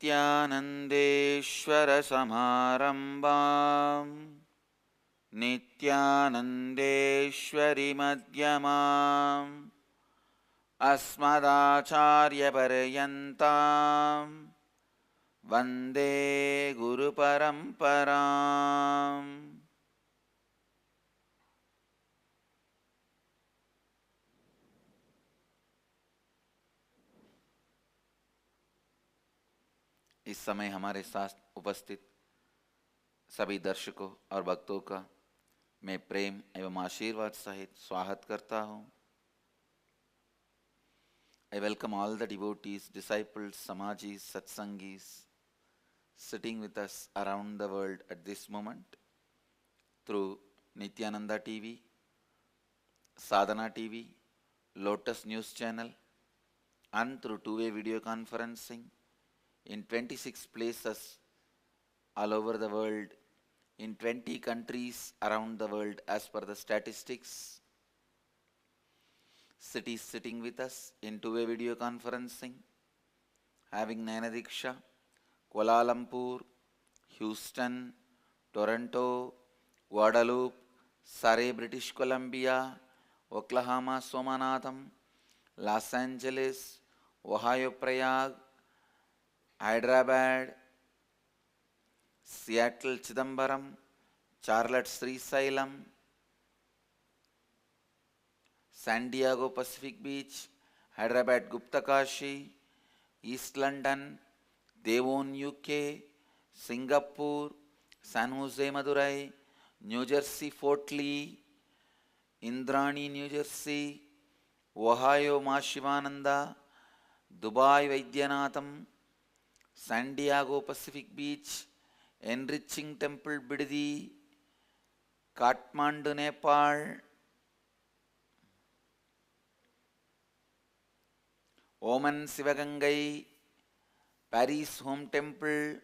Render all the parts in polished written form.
नित्यानन्देश्वर समारम्भाम् नित्यानन्देश्वरि मध्यमाम् अस्मदाचार्यपर्यन्ताम् वन्दे गुरुपरम्पराम्. इस समय हमारे साथ उपस्थित सभी दर्शकों और भक्तों का मैं प्रेम एवं आशीर्वाद सहित स्वागत करता हूँ. I welcome all the devotees, disciples, Swamijis, Satsangis sitting with us around the world at this moment through Nithyananda TV, Sadhana TV, Lotus News Channel and through two-way video conferencing in 26 places all over the world, in 20 countries around the world as per the statistics. Cities sitting with us in two-way video conferencing, having Nayanadiksha, Kuala Lumpur, Houston, Toronto, Guadalupe, Surrey, British Columbia, Oklahoma, Somanatham, Los Angeles, Ohio, Prague, Hyderabad, Seattle, Chidambaram, Charlotte, Srisailam, San Diego, Pacific Beach, Hyderabad, Guptakashi, East London, Devon, UK, Singapore, San Jose, Madurai, New Jersey, Fort Lee, Indrani, New Jersey, Ohio, Mashivananda, Dubai, Vaidyanatham, San Diego, Pacific Beach, Enriching Temple, Bididi, Kathmandu, Nepal, Oman, Sivagangai, Paris Home Temple,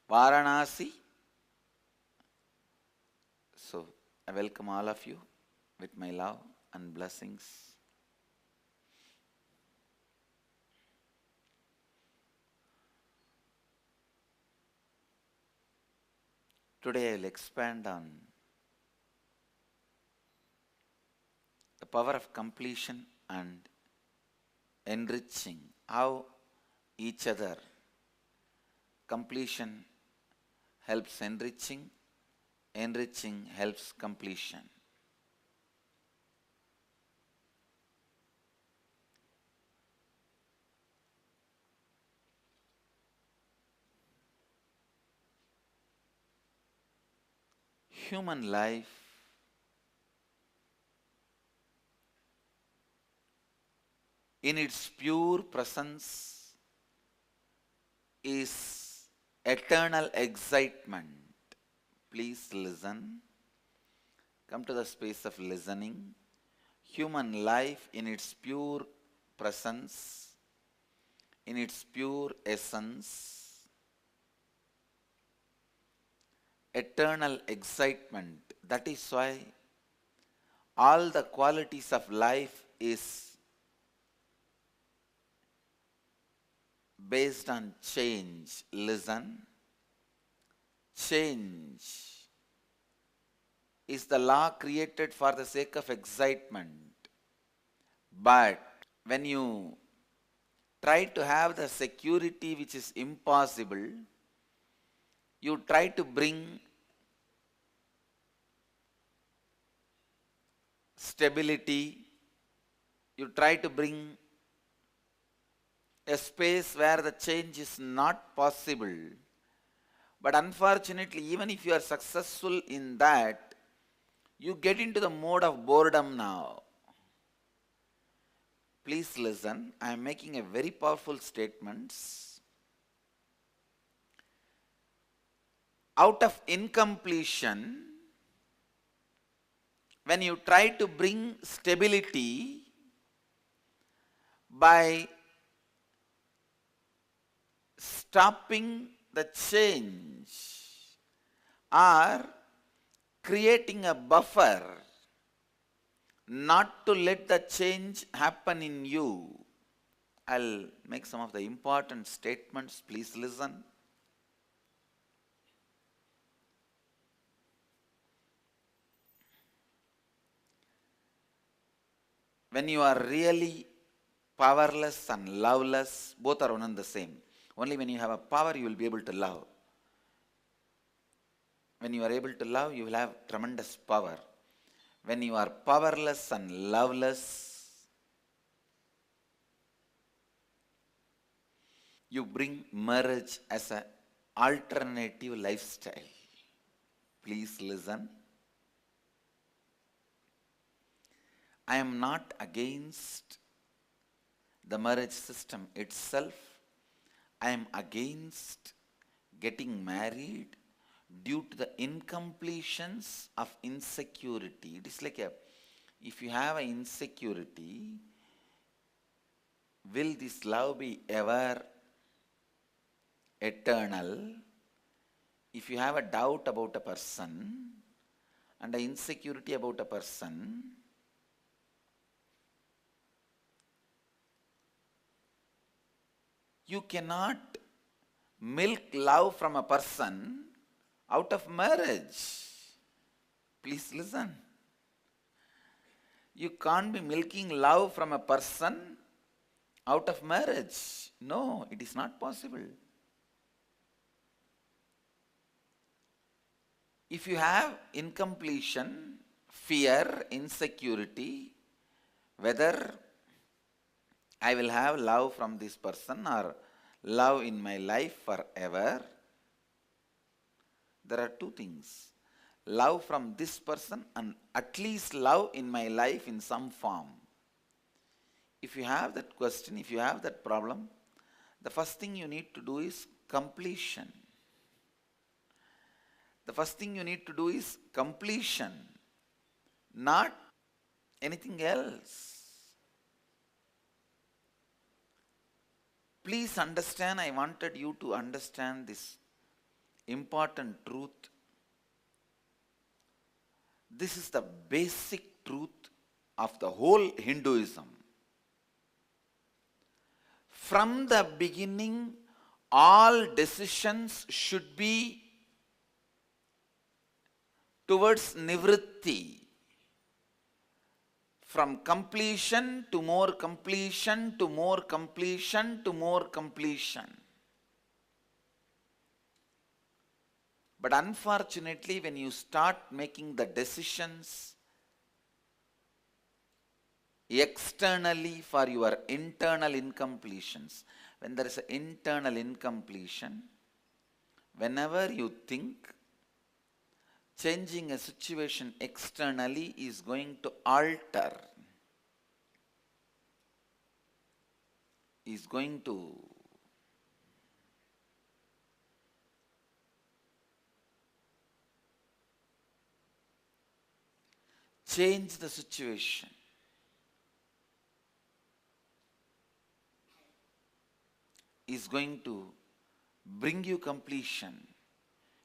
Varanasi. So, I welcome all of you with my love and blessings. Today I will expand on the power of completion and enriching, how each other completion helps enriching, enriching helps completion. Human life in its pure presence is eternal excitement. Please listen. Come to the space of listening. Human life in its pure presence, in its pure essence, eternal excitement. That is why all the qualities of life is based on change. Listen. Change is the law created for the sake of excitement. But when you try to have the security which is impossible, you try to bring stability, you try to bring a space where the change is not possible. But unfortunately, even if you are successful in that, you get into the mode of boredom now. Please listen, I am making a very powerful statement. Out of incompletion, when you try to bring stability by stopping the change or creating a buffer, not to let the change happen in you. I'll make some of the important statements. Please listen. When you are really powerless and loveless, both are one and the same. Only when you have a power, you will be able to love. When you are able to love, you will have tremendous power. When you are powerless and loveless, you bring marriage as an alternative lifestyle. Please listen. I am not against the marriage system itself. I am against getting married due to the incompletions of insecurity. It is like if you have an insecurity, will this love be ever eternal? If you have a doubt about a person and an insecurity about a person, you cannot milk love from a person out of marriage. Please listen. You can't be milking love from a person out of marriage. No, it is not possible. If you have incompletion, fear, insecurity, whether I will have love from this person or love in my life forever, there are two things. Love from this person and at least love in my life in some form. If you have that question, if you have that problem, the first thing you need to do is completion. The first thing you need to do is completion, not anything else. Please understand, I wanted you to understand this important truth. This is the basic truth of the whole Hinduism. From the beginning, all decisions should be towards nivritti. From completion to more completion to more completion to more completion. But unfortunately, when you start making the decisions externally for your internal incompletions, when there is an internal incompletion, whenever you think changing a situation externally is going to alter, is going to change the situation, is going to bring you completion,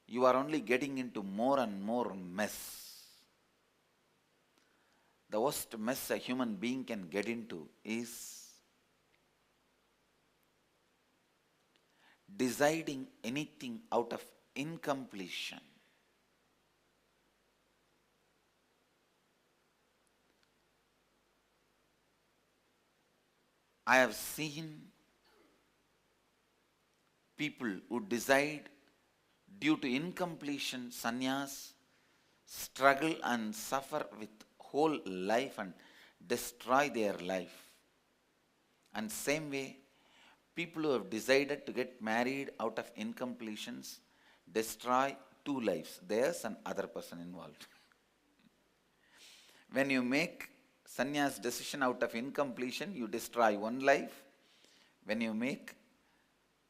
you are only getting into more and more mess. The worst mess a human being can get into is deciding anything out of incompletion. I have seen people who decide due to incompletion, sannyas, struggle and suffer with whole life and destroy their life. And same way, people who have decided to get married out of incompletions destroy two lives, theirs and other person involved. When you make sannyas decision out of incompletion, you destroy one life. When you make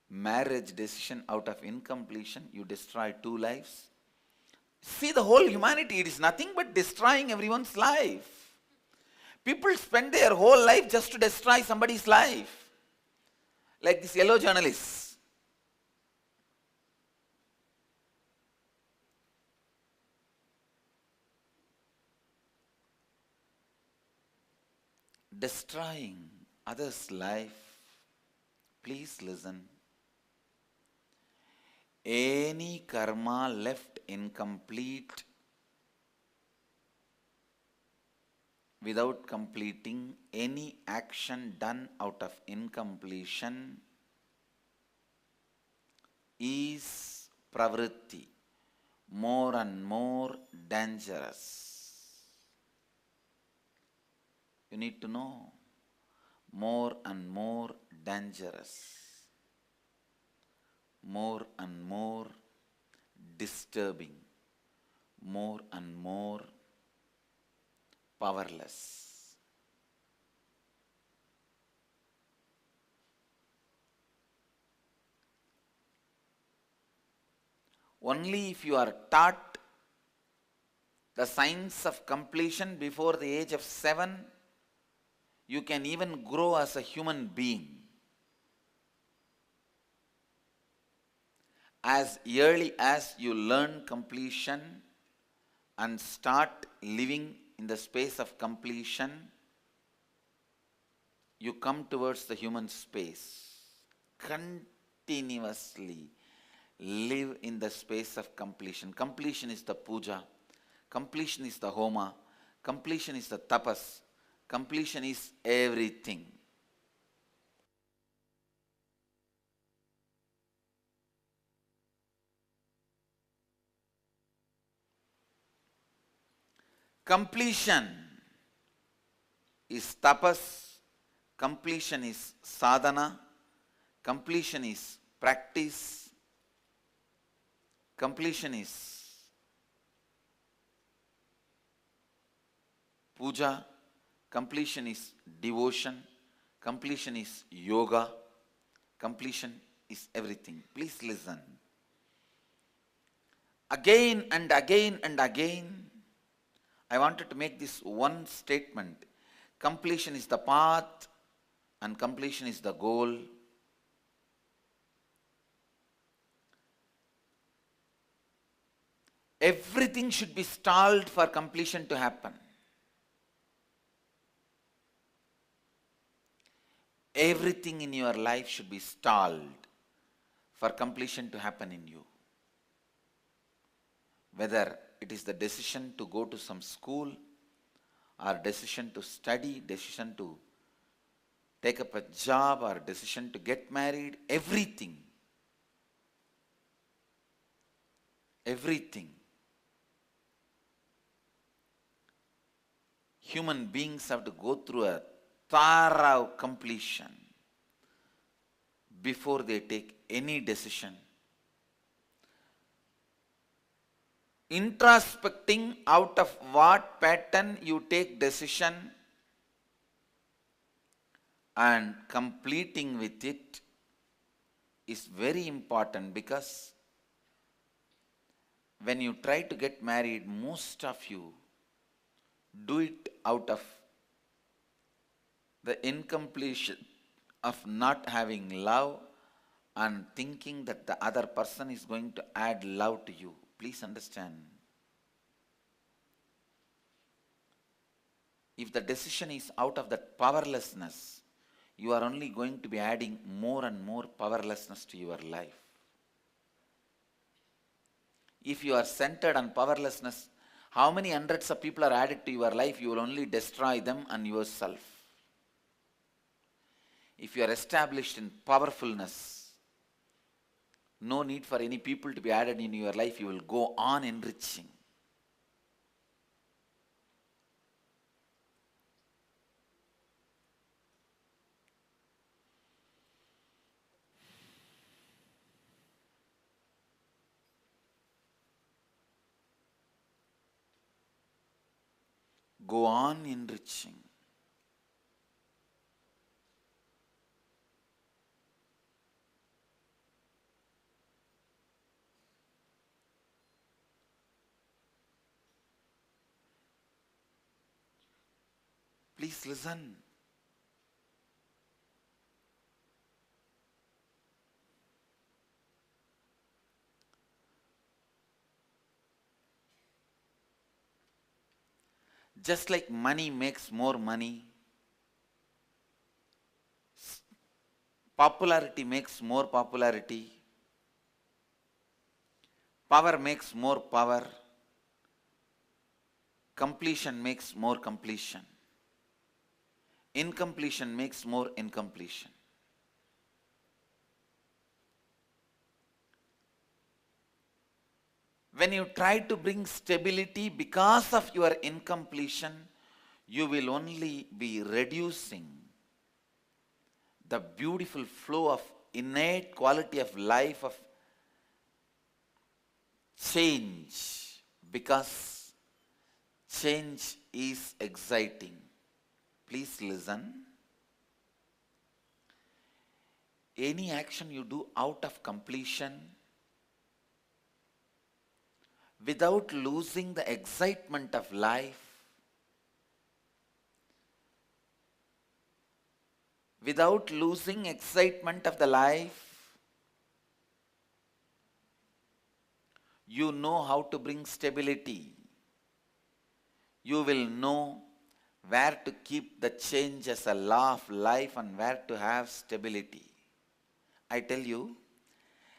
marriage decision out of incompletion, you destroy two lives. See, the whole humanity, it is nothing but destroying everyone's life. People spend their whole life just to destroy somebody's life. Like this yellow journalist. destroying others' life, please listen. Any karma left incomplete without completing, any action done out of incompletion is pravritti, more and more dangerous. You need to know, more and more dangerous, more and more disturbing, more and more powerless. Only if you are taught the science of completion before the age of 7, you can even grow as a human being. As early as you learn completion and start living in the space of completion, you come towards the human space. Continuously live in the space of completion. Completion is the puja. Completion is the homa. Completion is the tapas. Completion is everything. Completion is tapas. Completion is sadhana. Completion is practice. Completion is puja. Completion is devotion. Completion is yoga. Completion is everything. Please listen. Again and again and again, I wanted to make this one statement. Completion is the path and completion is the goal. Everything should be stalled for completion to happen. Everything in your life should be stalled for completion to happen in you. Whether it is the decision to go to some school, or decision to study, decision to take up a job, or decision to get married, everything. Human beings have to go through a thorough completion before they take any decision. Introspecting out of what pattern you take decision and completing with it is very important, because when you try to get married, most of you do it out of the incompletion of not having love and thinking that the other person is going to add love to you. Please understand. If the decision is out of that powerlessness, you are only going to be adding more and more powerlessness to your life. If you are centered on powerlessness, how many hundreds of people are added to your life? You will only destroy them and yourself. If you are established in powerfulness, no need for any people to be added in your life. You will go on enriching. Go on enriching. Please listen. Just like money makes more money, Popularity makes more popularity. Power makes more power. Completion makes more completion. Incompletion makes more incompletion. When you try to bring stability because of your incompletion, you will only be reducing the beautiful flow of innate quality of life, of change, because change is exciting. Please listen. Any action you do out of completion, without losing the excitement of life, without losing excitement of the life, you know how to bring stability. You will know where to keep the change as a law of life and where to have stability. I tell you,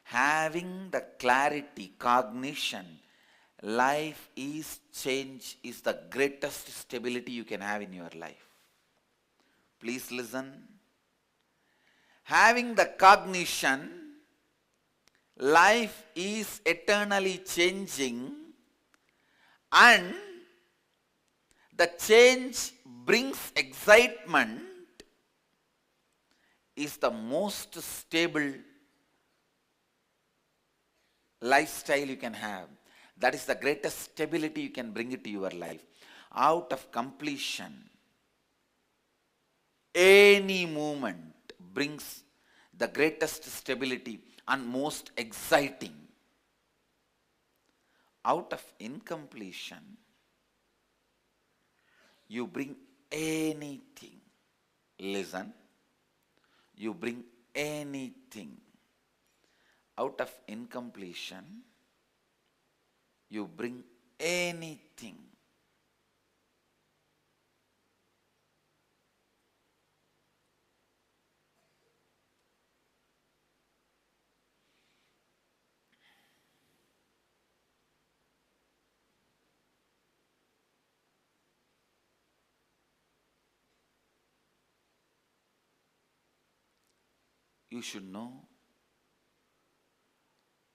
having the clarity, cognition, life is change, is the greatest stability you can have in your life. Please listen. Having the cognition, life is eternally changing, and the change brings excitement, is the most stable lifestyle you can have. That is the greatest stability you can bring it to your life. Out of completion, any movement brings the greatest stability and most exciting. Out of incompletion, you bring anything. Listen, you bring anything. Out of incompletion, you bring anything. You should know,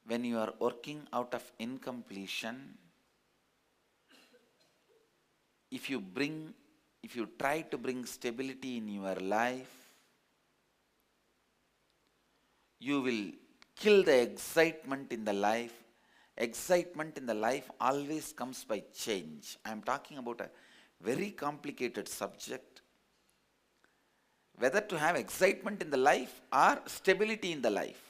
when you are working out of incompletion, if you try to bring stability in your life, you will kill the excitement in the life. Excitement in the life always comes by change. I am talking about a very complicated subject. Whether to have excitement in the life or stability in the life.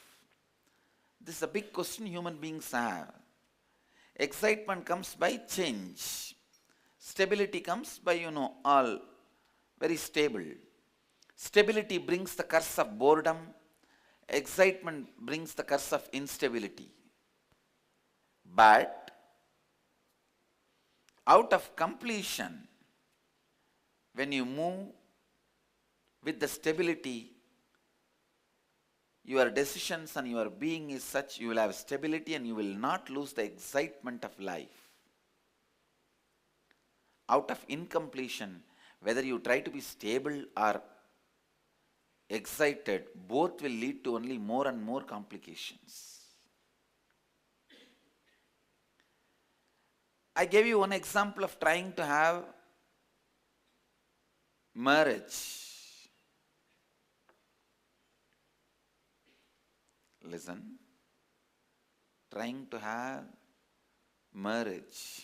This is a big question human beings have. Excitement comes by change. Stability comes by, all very stable. Stability brings the curse of boredom. Excitement brings the curse of instability. But out of completion, when you move with the stability, your decisions and your being is such, you will have stability and you will not lose the excitement of life. Out of incompletion, whether you try to be stable or excited, both will lead to only more and more complications. I gave you one example of trying to have marriage. Listen, trying to have marriage.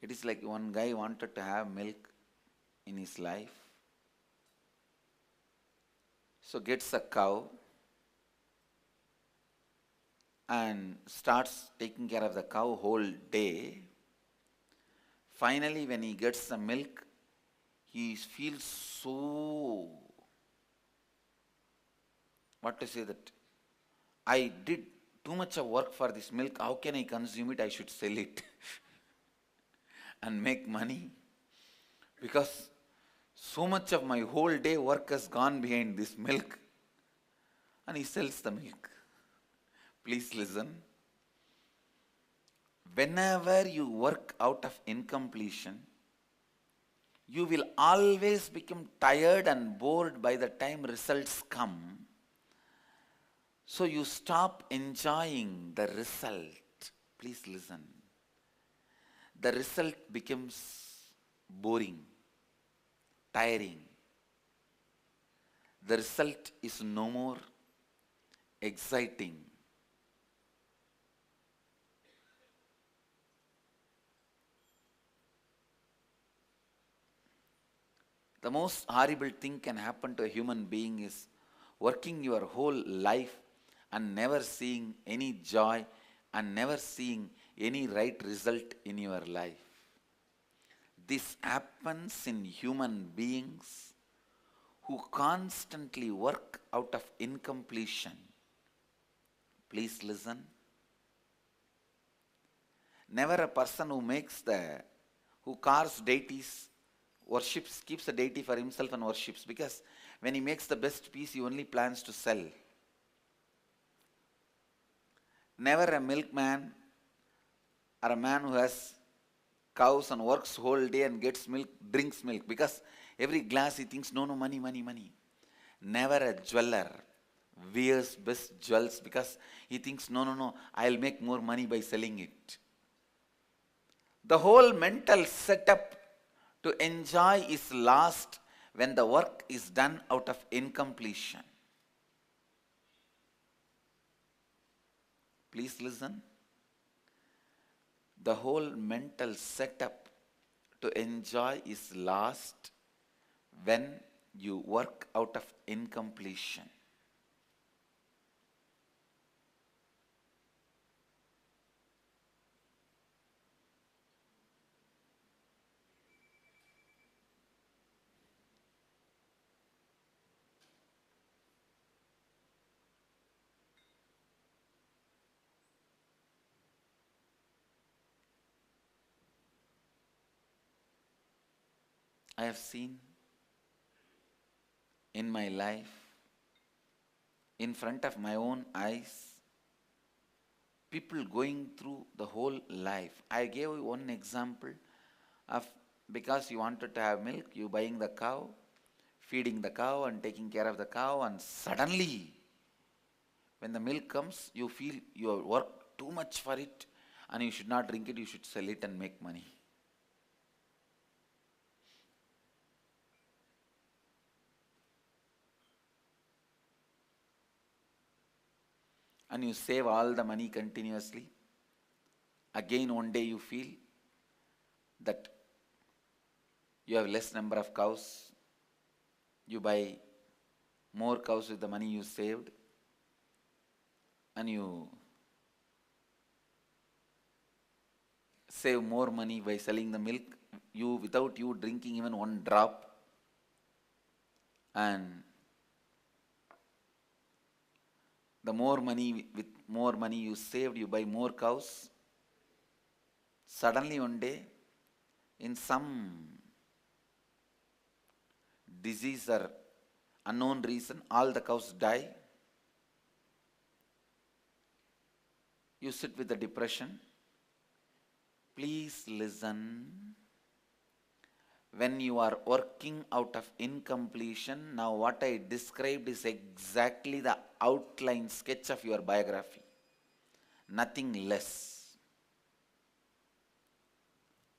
It is like one guy wanted to have milk in his life. So gets a cow and starts taking care of the cow whole day. Finally, when he gets the milk, he feels so, what to say, that I did too much of work for this milk. How can I consume it? I should sell it and make money. Because so much of my whole day work has gone behind this milk. And he sells the milk. Please listen. Whenever you work out of incompletion, you will always become tired and bored by the time results come. So you stop enjoying the result. Please listen. The result becomes boring, tiring. The result is no more exciting. The most horrible thing can happen to a human being is working your whole life and never seeing any joy and never seeing any right result in your life. This happens in human beings who constantly work out of incompletion. Please listen. Never a person who carves deities, worships, keeps a deity for himself and worships, because when he makes the best piece, he only plans to sell. Never a milkman or a man who has cows and works whole day and gets milk, drinks milk, because every glass he thinks, no, money, money, money. Never a jeweler wears best jewels because he thinks, no, I'll make more money by selling it. The whole mental setup to enjoy is lost when the work is done out of incompletion. Please listen. The whole mental setup to enjoy is lost when you work out of incompletion. I have seen in my life, in front of my own eyes, people going through the whole life. I gave you one example of, because you wanted to have milk, you buying the cow, feeding the cow and taking care of the cow, and suddenly when the milk comes, you feel you have worked too much for it and you should not drink it, you should sell it and make money. And you save all the money continuously. Again, one day you feel that you have less number of cows. You buy more cows with the money you saved, and you save more money by selling the milk, without you drinking even one drop. And the more money, with more money you saved, you buy more cows. Suddenly one day, in some disease or unknown reason, all the cows die. You sit with the depression. Please listen. When you are working out of incompletion, now what I described is exactly the outline sketch of your biography. Nothing less.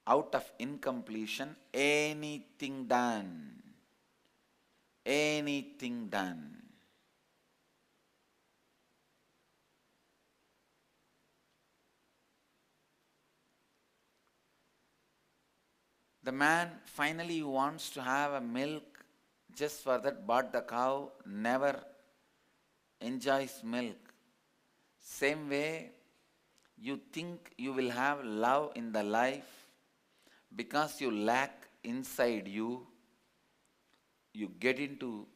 Out of incompletion, anything done. Anything done. The man finally wants to have a milk, just for that bought the cow, never enjoys milk. Same way, you think you will have love in the life, because you lack inside you, you get into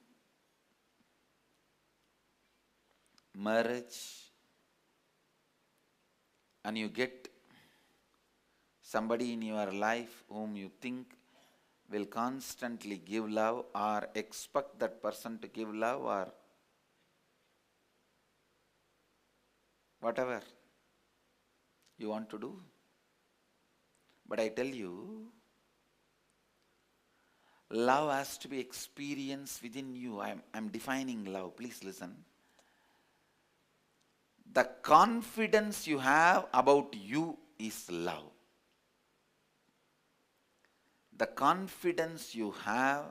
marriage, and you get somebody in your life whom you think will constantly give love or expect that person to give love or whatever you want to do. But I tell you, love has to be experienced within you. I'm defining love. Please listen. The confidence you have about you is love. The confidence you have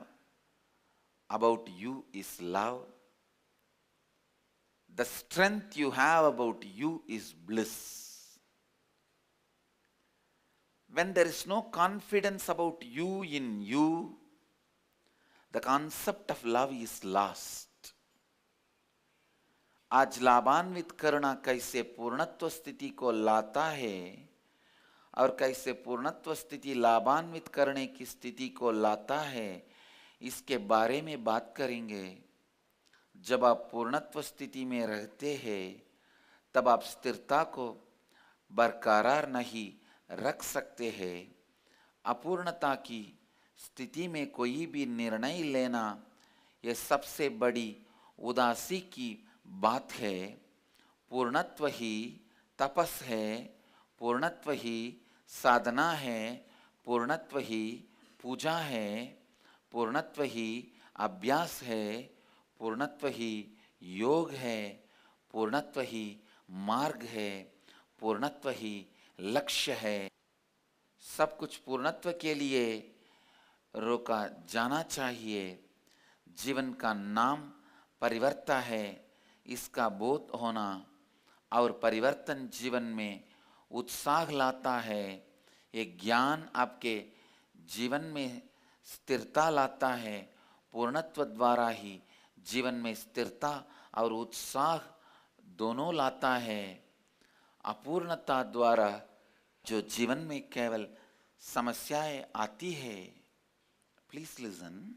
about you is love. The strength you have about you is bliss. When there is no confidence about you in you, the concept of love is lost. आज लाभान्वित करना कैसे पूर्णत्व स्थिति को लाता है और कैसे पूर्णत्व स्थिति लाभान्वित करने की स्थिति को लाता है, इसके बारे में बात करेंगे। जब आप पूर्णत्व स्थिति में रहते हैं तब आप स्थिरता को बरकरार नहीं रख सकते हैं। अपूर्णता की स्थिति में कोई भी निर्णय लेना यह सबसे बड़ी उदासी की बात है। पूर्णत्व ही तपस है, पूर्णत्व ही साधना है, पूर्णत्व ही पूजा है, पूर्णत्व ही अभ्यास है, पूर्णत्व ही योग है, पूर्णत्व ही मार्ग है, पूर्णत्व ही लक्ष्य है। सब कुछ पूर्णत्व के लिए रोका जाना चाहिए। जीवन का नाम परिवर्तन है, इसका बोध होना और परिवर्तन जीवन में उत्साह लाता है। ये ज्ञान आपके जीवन में स्थिरता लाता है। पूर्णत्व द्वारा ही जीवन में स्थिरता और उत्साह दोनों लाता है। अपूर्णता द्वारा जो जीवन में केवल समस्याएं आती है। Please listen,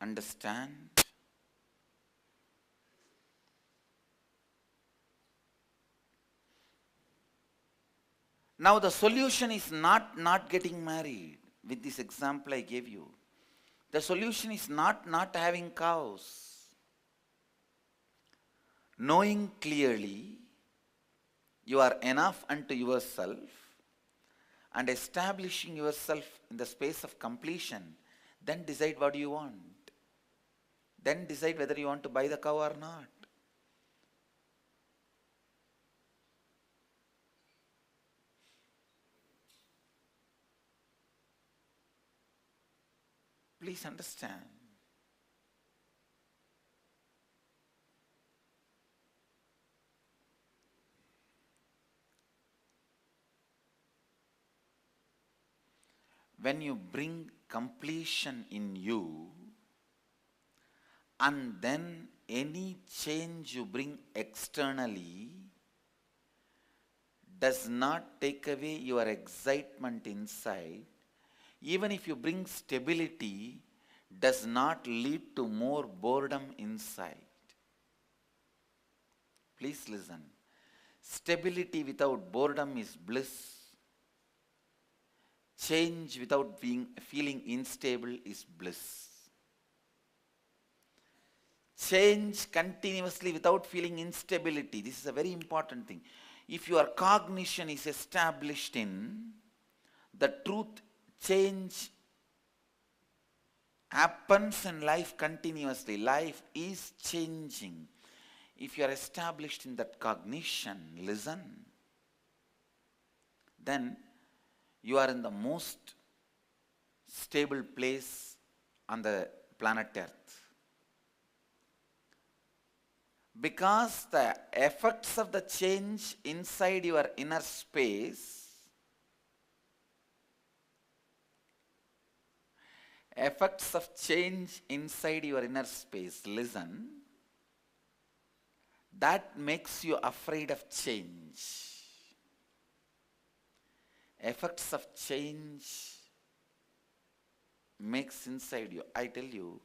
understand. Now the solution is not getting married. With this example I gave you, the solution is not having cows. Knowing clearly you are enough unto yourself and establishing yourself in the space of completion, then decide what you want. Then decide whether you want to buy the cow or not. Please understand. When you bring completion in you, and then any change you bring externally does not take away your excitement inside, even if you bring stability, does not lead to more boredom inside. Please listen. Stability without boredom is bliss. Change without feeling unstable is bliss. Change continuously without feeling instability. This is a very important thing. If your cognition is established in the truth, change happens in life continuously. Life is changing. If you are established in that cognition, listen, then you are in the most stable place on the planet Earth. Because the effects of the change inside your inner space, effects of change inside your inner space, listen, that makes you afraid of change. Effects of change makes inside you, I tell you,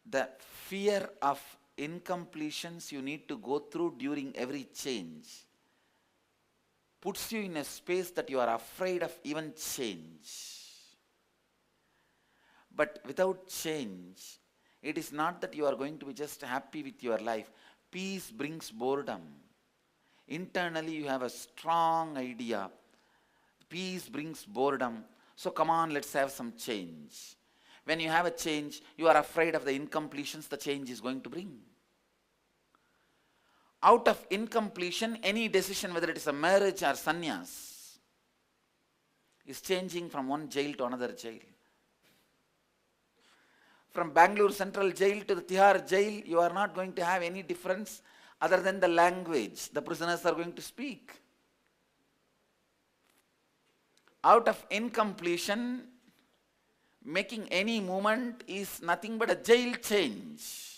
the fear of incompletions you need to go through during every change puts you in a space that you are afraid of even change. But without change, it is not that you are going to be just happy with your life. Peace brings boredom. Internally you have a strong idea. Peace brings boredom. So come on, let's have some change. When you have a change, you are afraid of the incompletions the change is going to bring. Out of incompletion, any decision, whether it is a marriage or sannyas, is changing from one jail to another jail. From Bangalore Central Jail to the Tihar Jail, you are not going to have any difference other than the language the prisoners are going to speak. Out of incompletion, making any movement is nothing but a jail change.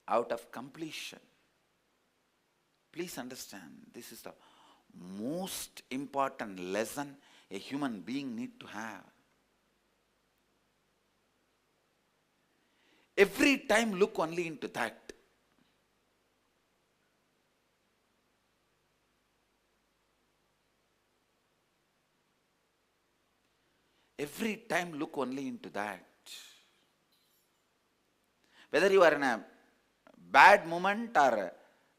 Out of completion. Please understand, this is the most important lesson a human being needs to have. Every time look only into that. Every time look only into that. Whether you are in a bad moment or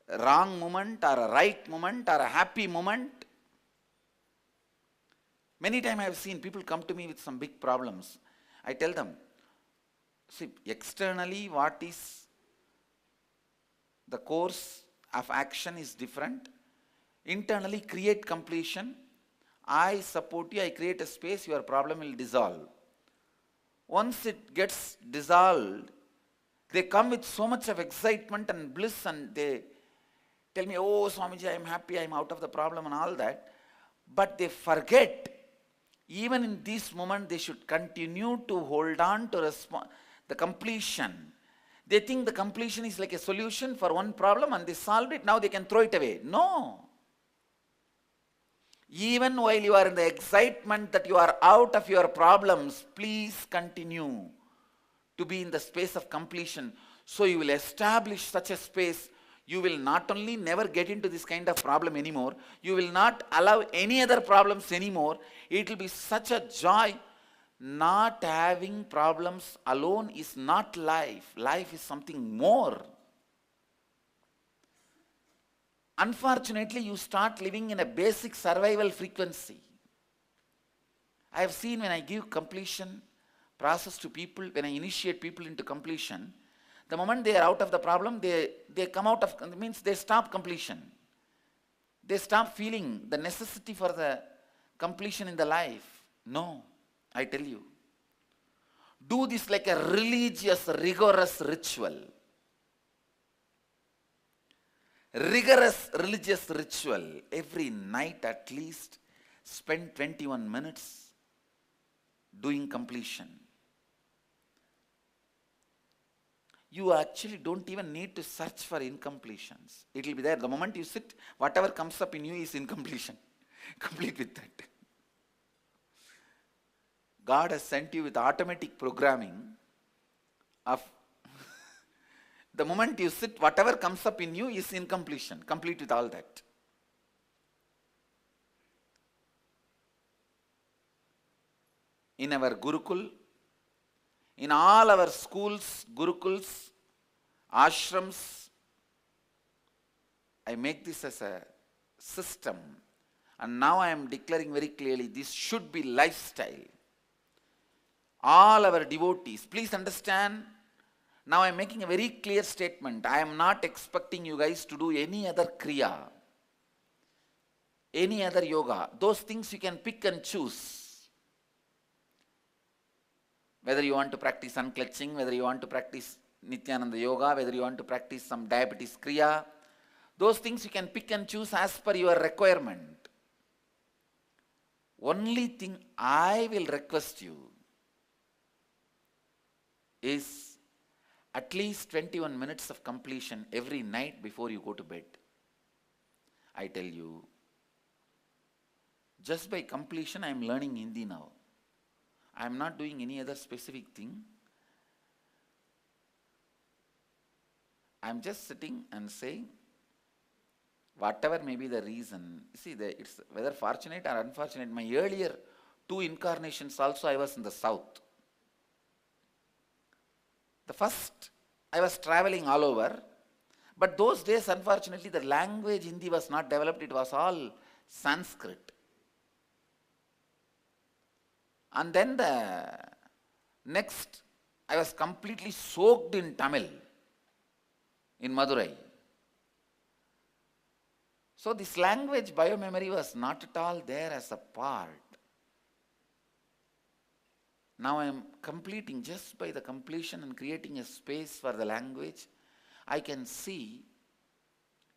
a wrong moment or a right moment or a happy moment. Many times I have seen people come to me with some big problems. I tell them, see, externally what is the course of action is different. Internally create completion. I support you, I create a space, your problem will dissolve. Once it gets dissolved, they come with so much of excitement and bliss and they tell me, oh Swamiji, I am happy, I am out of the problem and all that. But they forget, even in this moment, they should continue to hold on to the completion. They think the completion is like a solution for one problem and they solved it, now they can throw it away. No. Even while you are in the excitement that you are out of your problems, please continue to be in the space of completion. So you will establish such a space, you will not only never get into this kind of problem anymore, you will not allow any other problems anymore. It will be such a joy. Not having problems alone is not life. Life is something more. Unfortunately, you start living in a basic survival frequency. I have seen when I give completion process to people, when I initiate people into completion, the moment they are out of the problem, they come out of, means they stop completion. They stop feeling the necessity for the completion in the life. No, I tell you. Do this like a religious, rigorous ritual. Rigorous religious ritual. Every night at least spend 21 minutes doing completion. You actually don't even need to search for incompletions. It will be there. The moment you sit, whatever comes up in you is incompletion. Complete with that. God has sent you with automatic programming of the moment you sit, whatever comes up in you is incompletion. Complete with all that. In our Gurukul, in all our schools, Gurukuls, ashrams, I make this as a system. And now I am declaring very clearly, this should be lifestyle. All our devotees, please understand, now I am making a very clear statement. I am not expecting you guys to do any other kriya, any other yoga. Those things you can pick and choose. Whether you want to practice unclutching, whether you want to practice Nithyananda yoga, whether you want to practice some diabetes kriya, those things you can pick and choose as per your requirement. Only thing I will request you is at least 21 minutes of completion every night before you go to bed. I tell you, just by completion I am learning Hindi now. I am not doing any other specific thing. I'm just sitting and saying, whatever may be the reason, see, it's whether fortunate or unfortunate. My earlier 2 incarnations also I was in the south. The first, I was traveling all over, but those days, unfortunately, the language Hindi was not developed. It was all Sanskrit. And then the next, I was completely soaked in Tamil in Madurai. So this language biomemory was not at all there as a part. Now I am completing, just by the completion and creating a space for the language, I can see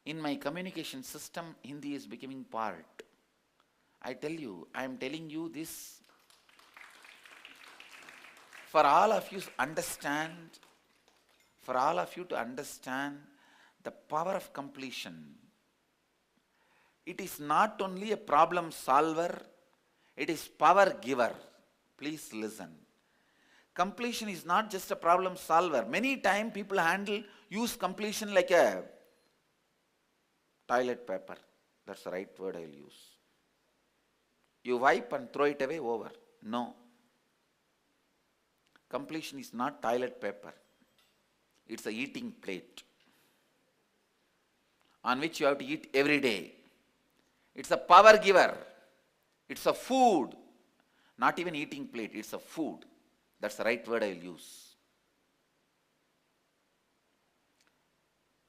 in my communication system, Hindi is becoming part. I tell you, I am telling you this for all of you to understand the power of completion. It is not only a problem solver, it is power giver. Please listen. Completion is not just a problem solver. Many times people use completion like a toilet paper. That's the right word I will use. You wipe and throw it away, over. No. Completion is not toilet paper. It's a eating plate on which you have to eat every day. It's a power giver. It's a food. Not even eating plate, it's a food. That's the right word I will use.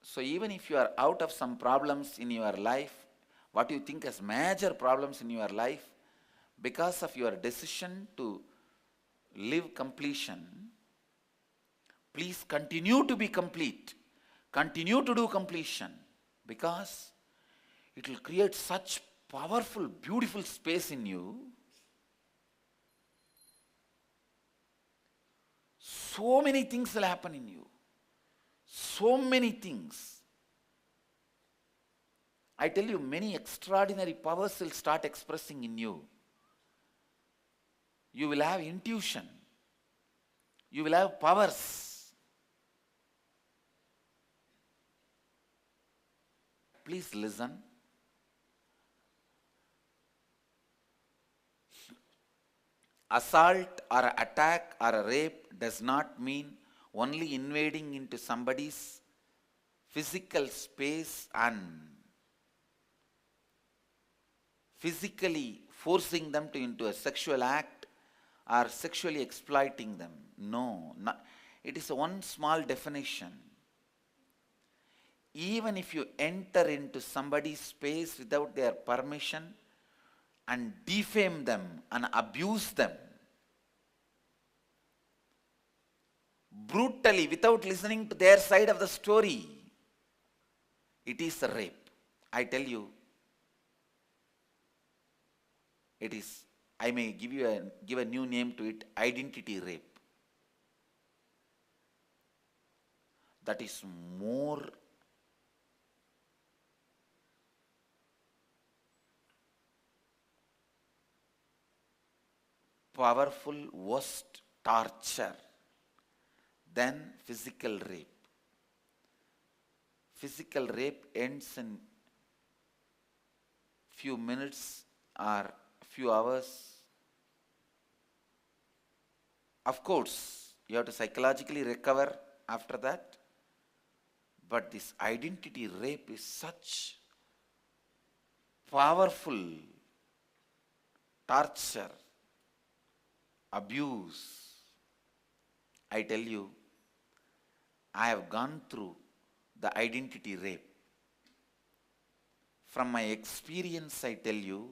So even if you are out of some problems in your life, what you think as major problems in your life, because of your decision to live completion, please continue to be complete. Continue to do completion, because it will create such powerful, beautiful space in you. So many things will happen in you. So many things. I tell you, many extraordinary powers will start expressing in you. You will have intuition. You will have powers. Please listen. Assault or attack or rape does not mean only invading into somebody's physical space and physically forcing them into a sexual act or sexually exploiting them. No, it is one small definition. Even if you enter into somebody's space without their permission and defame them and abuse them brutally without listening to their side of the story, it is a rape. I tell you, it is, I may give a new name to it, identity rape. That is more powerful, worst torture than physical rape. Physical rape ends in few minutes or few hours. Of course, you have to psychologically recover after that. But this identity rape is such powerful torture, abuse. I tell you, I have gone through the identity rape. From my experience, I tell you,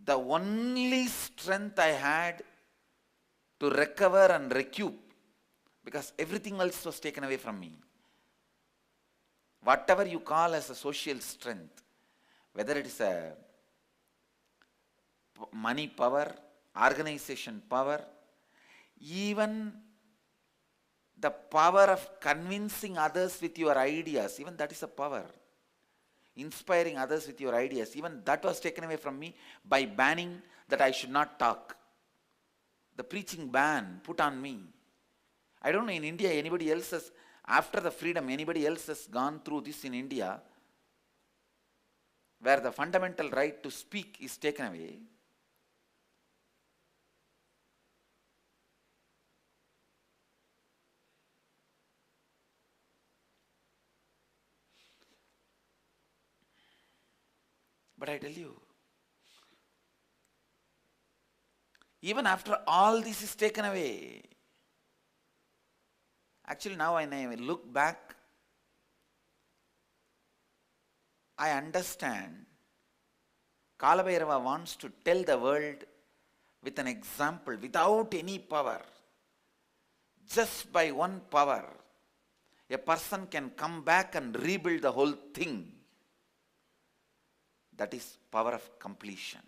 the only strength I had to recover and recoup, because everything else was taken away from me. Whatever you call as a social strength, whether it is a money power, organization power, even the power of convincing others with your ideas, even that is a power. Inspiring others with your ideas, even that was taken away from me by banning that I should not talk. The preaching ban put on me. I don't know in India anybody else has, after the freedom, anybody else has gone through this in India, where the fundamental right to speak is taken away. But I tell you, even after all this is taken away, actually now when I look back, I understand Kalabhairava wants to tell the world with an example, without any power. Just by one power, a person can come back and rebuild the whole thing. That is power of completion.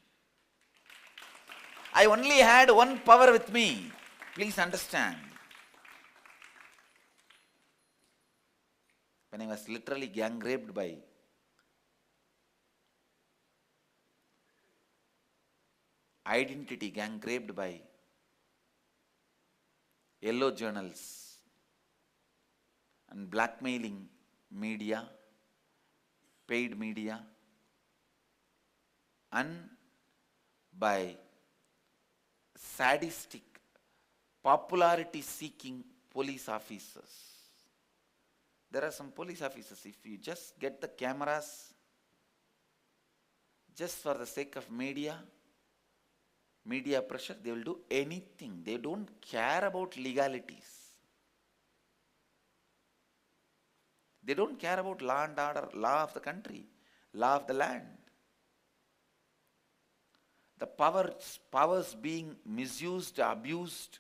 I only had one power with me. Please understand. When I was literally gang raped by identity, gang raped by yellow journals and blackmailing media, paid media, and by sadistic, popularity-seeking police officers. There are some police officers, if you just get the cameras, just for the sake of media pressure, they will do anything. They don't care about legalities. They don't care about law and order, law of the country, law of the land. The powers being misused, abused.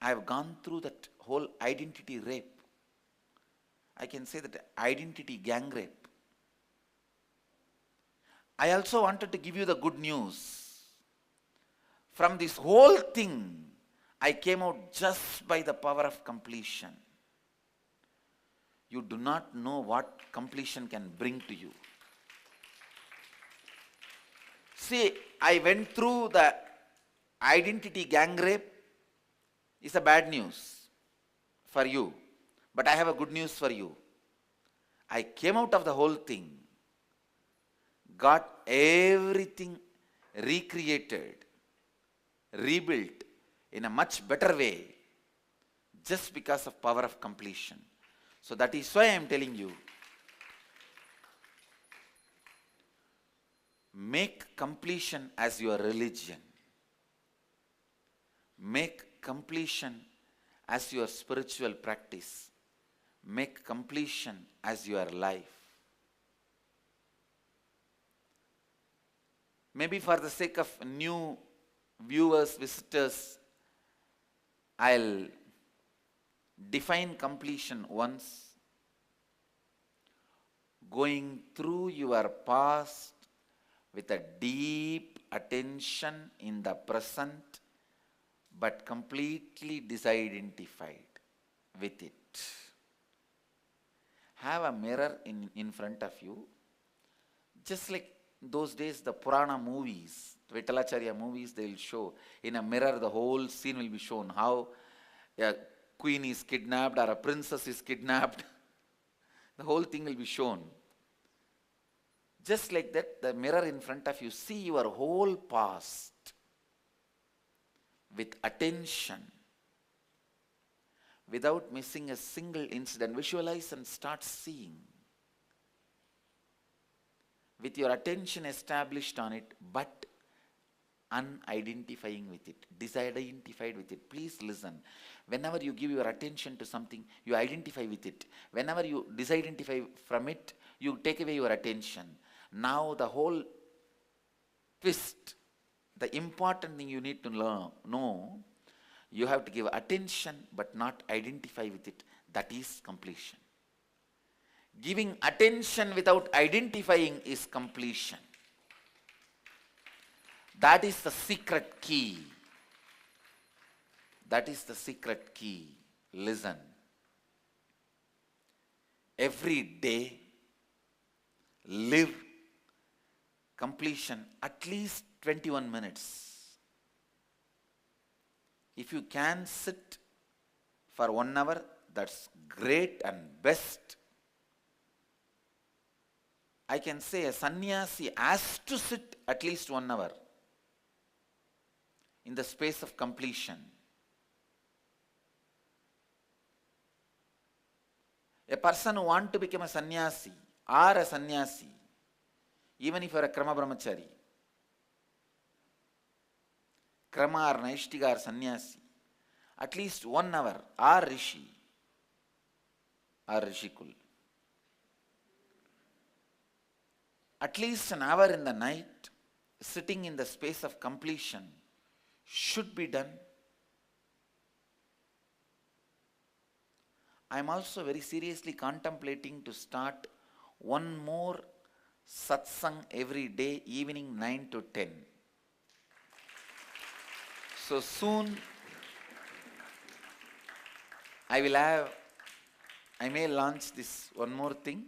I have gone through that whole identity rape. I can say that identity gang rape. I also wanted to give you the good news. From this whole thing, I came out just by the power of completion. You do not know what completion can bring to you. See, I went through the identity gang rape. It's a bad news for you. But I have a good news for you. I came out of the whole thing, got everything recreated, rebuilt in a much better way, just because of power of completion. So that is why I am telling you, make completion as your religion. Make completion as your spiritual practice. Make completion as your life. Maybe for the sake of new viewers, visitors, I'll define completion once. Going through your past with a deep attention in the present, but completely disidentified with it. Have a mirror in front of you. Just like those days, the Purana movies, Vittalacharya movies, they will show in a mirror, the whole scene will be shown. How a queen is kidnapped or a princess is kidnapped. The whole thing will be shown. Just like that, the mirror in front of you, see your whole past with attention, without missing a single incident. Visualize and start seeing. With your attention established on it, but unidentifying with it, disidentified with it. Please listen. Whenever you give your attention to something, you identify with it. Whenever you disidentify from it, you take away your attention. Now the whole twist, the important thing you need to know, you have to give attention but not identify with it. That is completion. Giving attention without identifying is completion. That is the secret key. That is the secret key. Listen. Every day, live completion at least 21 minutes. If you can sit for 1 hour, that's great and best. I can say a sannyasi has to sit at least 1 hour in the space of completion. A person who wants to become a sannyasi or a sannyasi, even if you are a krama brahmachari, krama or naishtika or sannyasi, at least 1 hour, or rishi or rishikul, at least an hour in the night, sitting in the space of completion should be done. I am also very seriously contemplating to start one more satsang every day, evening 9 to 10. So soon I may launch this one more thing.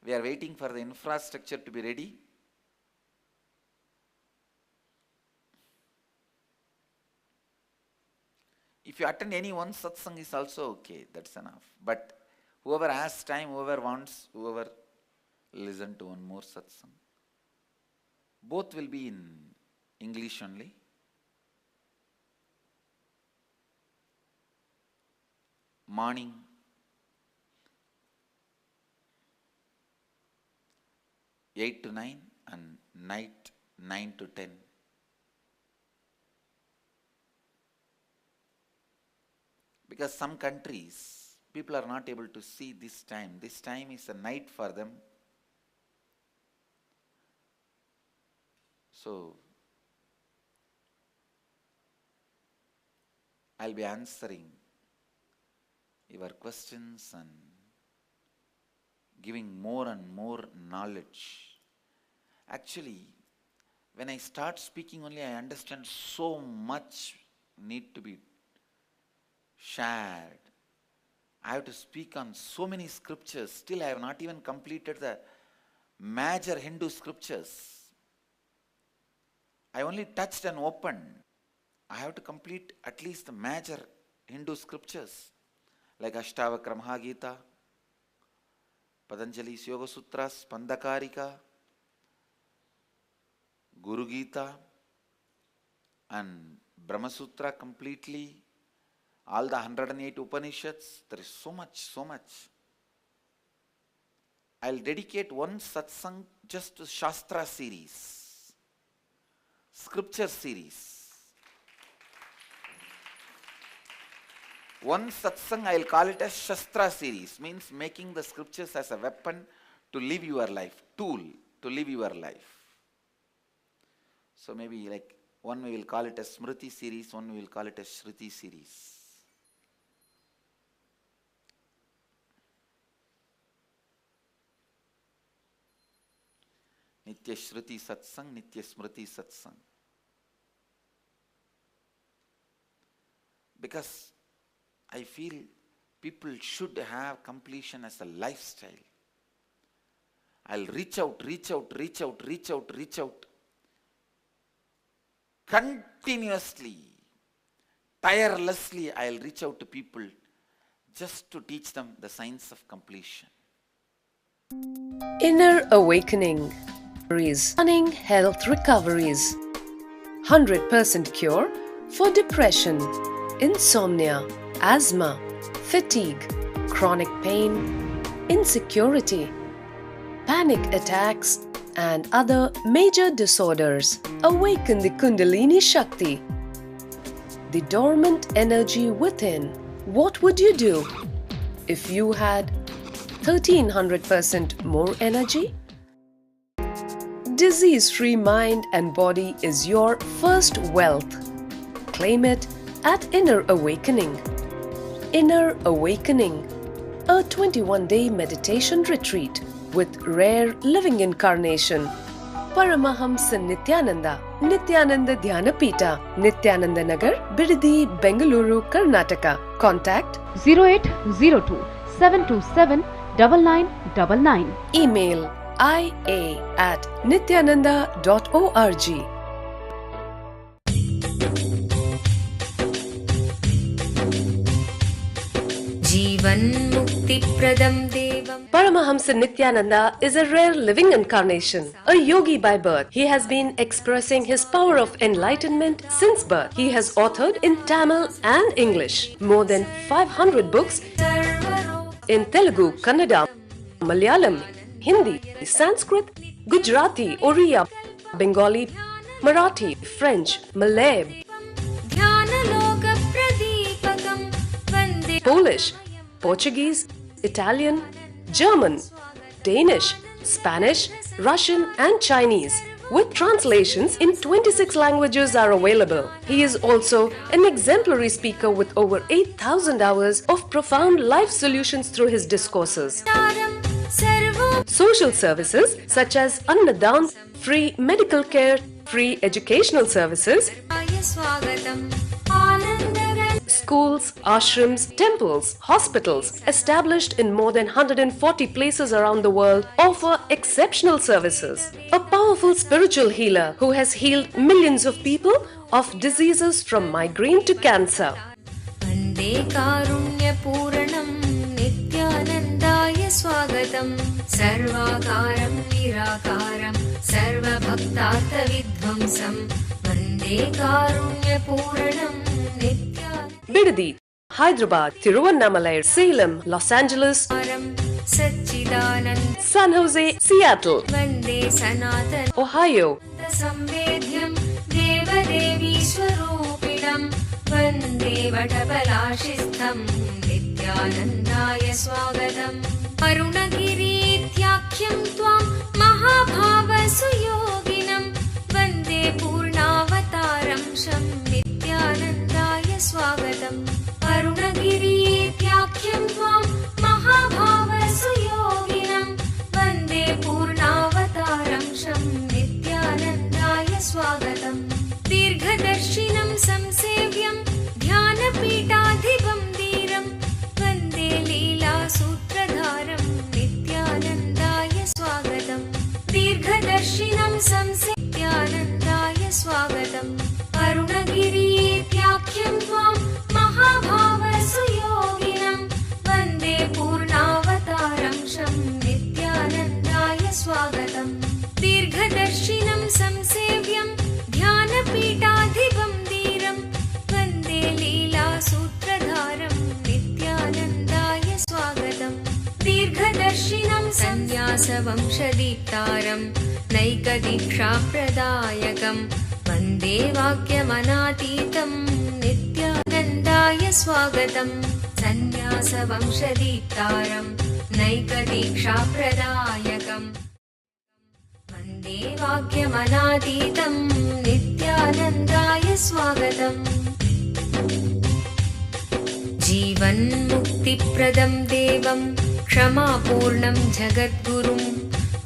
We are waiting for the infrastructure to be ready. If you attend any one satsang is also okay, that's enough. But whoever has time, whoever wants, whoever listen to one more satsang. Both will be in English only. Morning 8 to 9 and night 9 to 10. Because some countries, people are not able to see this time. This time is a night for them. So, I'll be answering your questions and giving more and more knowledge. Actually, when I start speaking only, I understand so much need to be shared. I have to speak on so many scriptures. Still, I have not even completed the major Hindu scriptures. I only touched and opened. I have to complete at least the major Hindu scriptures like Ashtavakra Mahagita, Patanjali's Yoga Sutras, Pandakarika, Guru Gita, and Brahma Sutra completely. All the 108 Upanishads, there is so much. I'll dedicate one satsang just to Shastra series, scripture series. One satsang I'll call it as Shastra series, means making the scriptures as a weapon to live your life, tool to live your life. So maybe like one we will call it as Smriti series, one we will call it as Shruti series. Nitya Shruti Satsang, Nitya Smriti Satsang. Because I feel people should have completion as a lifestyle. I'll reach out. Continuously, tirelessly, I'll reach out to people just to teach them the science of completion. Inner awakening. Stunning health recoveries. 100% cure for depression, insomnia, asthma, fatigue, chronic pain, insecurity, panic attacks, and other major disorders. Awaken the Kundalini Shakti, the dormant energy within. What would you do if you had 1300% more energy? Disease-free mind and body is your first wealth. Claim it at Inner Awakening. Inner Awakening, a 21-day meditation retreat with rare living incarnation. Paramahamsa Nithyananda, Nithyananda Dhyanapita, Nithyananda Nagar, Bidadi, Bengaluru, Karnataka. Contact 0802 727 9999. Email ia@nithyananda.org. Paramahamsa Nithyananda is a rare living incarnation, a yogi by birth. He has been expressing his power of enlightenment since birth. He has authored in Tamil and English more than 500 books in Telugu, Kannada, Malayalam, Hindi, Sanskrit, Gujarati, Oriya, Bengali, Marathi, French, Malay, Polish, Portuguese, Italian, German, Danish, Spanish, Russian and Chinese, with translations in 26 languages are available. He is also an exemplary speaker with over 8,000 hours of profound life solutions through his discourses. Social services such as Annadan, free medical care, free educational services, schools, ashrams, temples, hospitals established in more than 140 places around the world offer exceptional services. A powerful spiritual healer who has healed millions of people of diseases from migraine to cancer. स्वागतम् सर्वाकारं निराकारं सर्वभक्तार्थविध्वंसं वन्दे कारुण्यपूर्णं नित्यानन्दं Bidadi, Hyderabad, Tiruvannamalai, Salem, Los Angeles, सच्चिदानन्द San Jose, Seattle, वन्दे सनातन Ohio, संवेद्यं देवदेवी स्वरूपिणं वन्दे वटपलाशिस्थं नित्यानन्दाय स्वागतम् अरुणगिरीत्याख्यं त्वां महाभावसुयोगिनं वन्दे पूर्णावतारं शं नित्यानन्दाय स्वागतम् अरुणगिरीत्याख्यं त्वां महाभावसुयोगिनं वन्दे पूर्णावतारं शं नित्यानन्दाय स्वागतम् दीर्घदर्शिनं संसेव्यं ध्यानपीठाधिपं धीरं वन्दे लीलासूत्रधारं नित्यानन्दाय स्वागतम् दीर्घदर्शिनं संसेव्यानन्दाय स्वागतम् अरुणगिरीत्याख्यं त्वां महाभावसुयोगिनं वन्दे पूर्णावतारं शं नित्यानन्दाय स्वागतम् दीर्घदर्शिनं संसेव्यं ध्यानपीठाधिपं धीरं वन्दे लीलासूत्रधारं नित्यानन्दाय स्वागतम् दीर्घदर्शिनं सन्न्यासवंशदीप्तारं नैकदीक्षाप्रदायकं वन्दे वाक्यमनातीतं नित्यानन्दाय स्वागतम् सन्न्यासवंशदीप्तारं नैकदीक्षाप्रदायकं वन्दे वाक्यमनातीतं नित्यानन्दाय स्वागतम् जीवन्मुक्तिप्रदं देवं क्षमापूर्णं जगद्गुरुं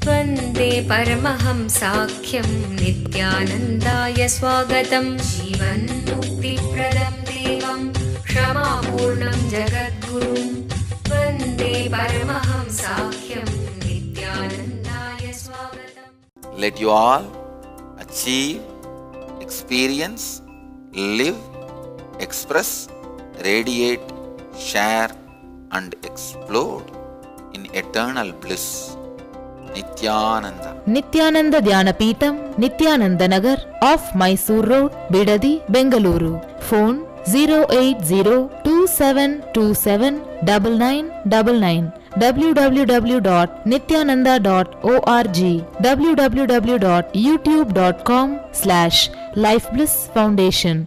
वन्दे परमहंसाख्यं नित्यानन्दाय स्वागतम् जीवन्मुक्तिप्रदं देवं क्षमापूर्णं जगद्गुरुं वन्दे परमहंसाख्यं नित्यानन्दाय स्वागतम्. Let you all achieve, experience, live, express, radiate, share and explode in eternal bliss. Nithyananda. Nithyananda Dhyanapitham, Nithyananda Nagar, off Mysore Road, Bidadi, Bengaluru. Phone 08027279999. www.nithyananda.org. www.youtube.com/Life Bliss Foundation.